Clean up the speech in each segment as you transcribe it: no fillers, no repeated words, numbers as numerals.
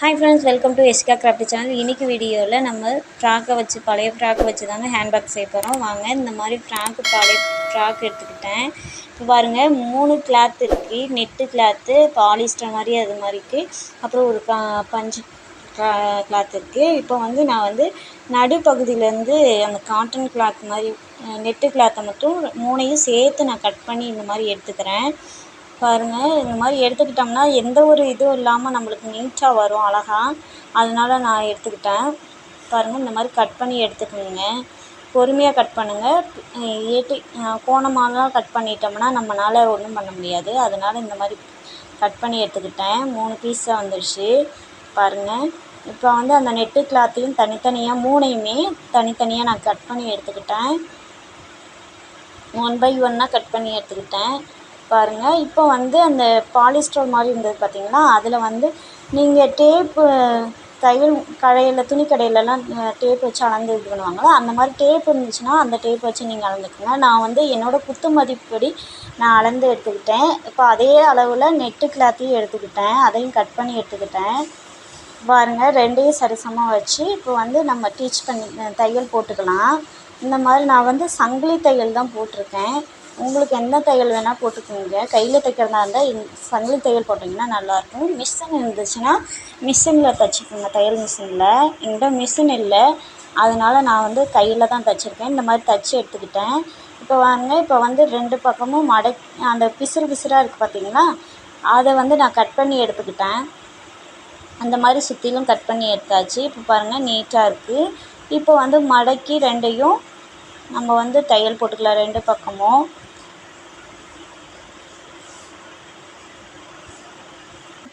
Hi friends, welcome to எஸ்கா craft channel. இன்றைக்கி வீடியோவில் நம்ம பழைய ஃப்ராக்கை வச்சு தாங்க ஹேண்ட்பேக் செய்ய போகிறோம். வாங்க, இந்த மாதிரி பழைய ஃப்ராக் எடுத்துக்கிட்டேன். இப்போ பாருங்கள், 3 கிளாத் இருக்குது. நெட்டு கிளாத்து, பாலிஸ்டர் மாதிரி அது மாதிரிக்கு, அப்புறம் ஒரு பஞ்சு கிளாத் இருக்குது. இப்போ நான் நடுப்பகுதியிலேருந்து அந்த காட்டன் கிளாத் மாதிரி நெட்டு கிளாத்தை மட்டும் 3ஐயும் சேர்த்து நான் கட் பண்ணி இந்த மாதிரி எடுத்துக்கிறேன். பாருங்கள், இந்த மாதிரி எடுத்துக்கிட்டோம்னா எந்த ஒரு இதுவும் இல்லாமல் நம்மளுக்கு நீட்டாக வரும் அழகா. அதனால் நான் எடுத்துக்கிட்டேன். பாருங்கள், இந்த மாதிரி கட் பண்ணி எடுத்துக்கோங்க. பொறுமையாக கட் பண்ணுங்கள். கோணமாலாம் கட் பண்ணிட்டோம்னா நம்மளால் ஒன்றும் பண்ண முடியாது. அதனால் இந்த மாதிரி கட் பண்ணி எடுத்துக்கிட்டேன். 3 பீஸாக வந்துடுச்சு. பாருங்கள், இப்போ அந்த நெட்டு கிளாத்தையும் தனித்தனியாக 3ஐயுமே தனித்தனியாக நான் கட் பண்ணி எடுத்துக்கிட்டேன். 1 பை 1ஆக கட் பண்ணி எடுத்துக்கிட்டேன். பாருங்கள், இப்போ அந்த பாலிஸ்டர் மாதிரி இருந்தது பார்த்திங்களா, அதில் நீங்கள் டேப்பு துணி கடையிலலாம் டேப் வச்சு அளந்து இது பண்ணுவாங்களோ, அந்த மாதிரி டேப் இருந்துச்சுன்னா அந்த டேப் வச்சு நீங்கள் அளந்துக்குங்க. நான் என்னோடய குத்து மதிப்படி நான் அளந்து எடுத்துக்கிட்டேன். இப்போ அதே அளவில் நெட்டு கிளாத்தையும் எடுத்துக்கிட்டேன், அதையும் கட் பண்ணி எடுத்துக்கிட்டேன். பாருங்கள், 2ஐயும் சரிசமமாக வச்சு இப்போ நம்ம தையல் போட்டுக்கலாம். இந்த மாதிரி நான் சங்கிலி தையல் தான் போட்டிருக்கேன். உங்களுக்கு எந்த தையல் வேணால் போட்டுக்கோங்க. கையில் தைக்கிறதா இருந்தால் சங்கிலி தையல் போட்டிங்கன்னா நல்லாயிருக்கும். மிஷின் இருந்துச்சுன்னா மிஷினில் தைச்சிக்கோங்க, தையல் மிஷினில். என்கிட்ட மிஷின் இல்லை, அதனால் நான் கையில் தான் தைச்சிருக்கேன். இந்த மாதிரி தைச்சி எடுத்துக்கிட்டேன். இப்போ இப்போ 2 பக்கமும் அந்த பிசுறாக இருக்குது பார்த்திங்களா, அதை நான் கட் பண்ணி எடுத்துக்கிட்டேன். அந்த மாதிரி சுற்றிலும் கட் பண்ணி எடுத்தாச்சு. இப்போ பாருங்கள், நீட்டாக இருக்குது. இப்போ மடக்கி 2ஐயும் நம்ம தையல் போட்டுக்கலாம் 2 பக்கமும்.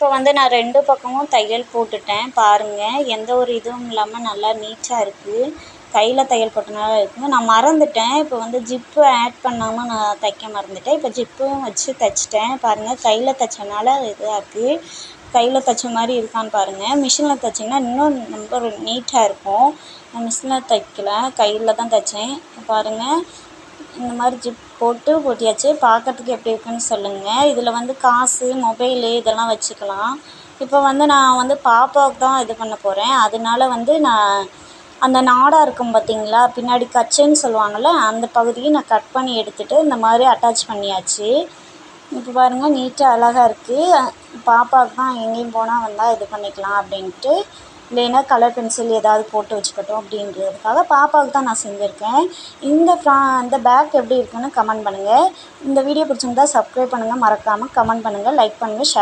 இப்போ நான் 2 பக்கமும் தையல் போட்டுட்டேன். பாருங்கள், எந்த ஒரு இதுவும் இல்லாமல் நல்லா நீட்டாக இருக்குது. கையில் தையல் போட்டனால இருக்குங்க. நான் மறந்துட்டேன். இப்போ ஜிப்பு ஆட் பண்ணாமல் நான் தைக்க மறந்துட்டேன். இப்போ ஜிப்பும் வச்சு தைச்சிட்டேன். பாருங்கள், கையில் தைச்சனால இதாக இருக்குது. கையில் தைச்ச மாதிரி இருக்கான்னு பாருங்கள். மிஷினில் தைச்சிங்கன்னா இன்னும் ரொம்ப நீட்டாக இருக்கும். நான் மிஷினில் தைக்கல, கையில் தான் தைச்சேன். பாருங்கள், இந்த மாதிரி ஜிப் போட்டியாச்சு. பார்க்கறதுக்கு எப்படி இருக்குன்னு சொல்லுங்கள். இதில் காசு, மொபைலு இதெல்லாம் வச்சுக்கலாம். இப்போ நான் பாப்பாவுக்கு தான் இது பண்ண போகிறேன். அதனால நான் அந்த நாடா இருக்கும் பார்த்திங்களா, பின்னாடி கச்சைன்னு சொல்லுவாங்கள்ல, அந்த பகுதியை நான் கட் பண்ணி எடுத்துகிட்டு இந்த மாதிரி அட்டாச் பண்ணியாச்சு. இப்போ பாருங்கள், நீட்டாக அழகாக இருக்குது. பாப்பாவுக்கு தான் எங்கேயும் போனால் வந்தால் இது பண்ணிக்கலாம் அப்படின்ட்டு, இல்லைன்னா கலர் பென்சில் ஏதாவது போட்டு வச்சுக்கட்டும் அப்படின்றதுக்காக பாப்பாவுக்கு தான் நான் செஞ்சுருக்கேன். இந்த பேக் எப்படி இருக்குன்னு கமெண்ட் பண்ணுங்கள். இந்த வீடியோ பிடிச்சிருந்தா சப்ஸ்கிரைப் பண்ணுங்கள், மறக்காமல் கமெண்ட் பண்ணுங்கள், லைக் பண்ணுங்கள், ஷேர்